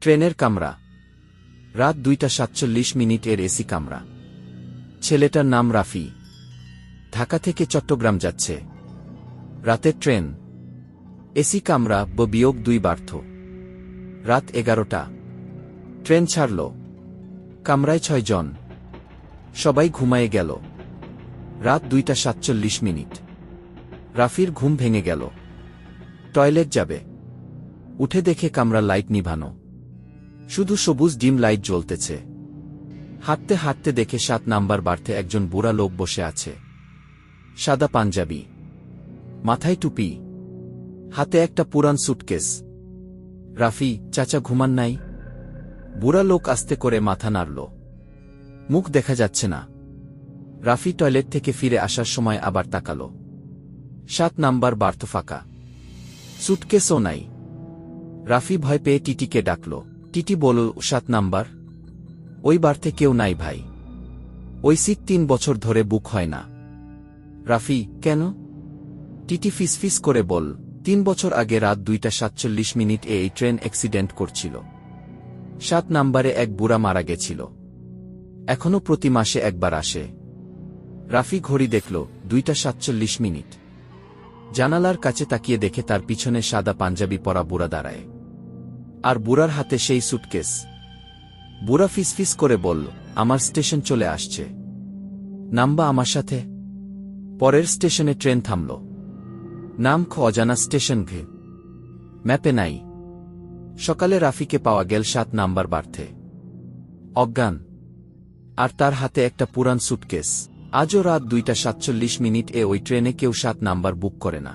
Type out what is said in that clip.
ট্রেনের কামরা। রাত 2:47 এর এসি কামরা। ছেলেটার নাম রাফি। ঢাকা থেকে চট্টগ্রাম যাচ্ছে। রাতের ট্রেন। এসি কামরা /2 বার্থ। রাত 11টা। ট্রেন ছাড়ল। কামরায় 6 জন। সবাই ঘুমায়ে গেল। রাত 2:47। রাফির ঘুম ভেঙে গেল। টয়লেট যাবে। উঠে দেখে কামরা লাইট নিভানো। শুধু সবুজ ডিম লাইট জ্বলতেছে। হাঁটতে হাঁটতে দেখে 7 নাম্বার বার্থে একজন বুড়া লোক বসে আছে। সাদা পাঞ্জাবি, মাথায় টুপি, হাতে একটা পুরান সুটকেস। রাফি, চাচা ঘুমান নাই? বুড়া লোক আস্তে করে মাথা নাড়ল। মুখ দেখা যাচ্ছে না। রাফি টয়লেট থেকে ফিরে আসার সময় আবার তাকাল। 7 নাম্বার বার্থ ফাঁকা। সুটকেসও নাই। রাফি ভয় পেয়ে টিটিকে ডাকল। টিটি বলল, 7 নাম্বার? ওই বার্থে কেউ নাই ভাই। ওই সিট 3 বছর ধরে বুক হয় না। রাফি, কেন? টিটি ফিসফিস করে বল, 3 বছর আগে রাত 2:47 এই ট্রেন অ্যাক্সিডেন্ট করছিল। 7 নাম্বারে এক বুড়া মারা গেছিল। এখনো প্রতি মাসে একবার আসে। রাফি ঘড়ি দেখল, 2:47। জানালার কাছে তাকিয়ে দেখে তার পিছনে সাদা পাঞ্জাবি পরা বুড়া দাঁড়ায়। আর বুড়ার হাতে সেই সুটকেস। বুড়া ফিসফিস করে বলল, আমার স্টেশন চলে আসছে। নামবা আমার সাথে? পরের স্টেশনে ট্রেন থামল। নাম অজানা স্টেশন ঘে। ম্যাপে নাই। সকালে রাফিকে পাওয়া গেল 7 নাম্বার বার্থে, অজ্ঞান। আর তার হাতে একটা পুরান সুটকেস। আজও রাত 2:47 ওই ট্রেনে কেউ 7 নাম্বার বুক করে না।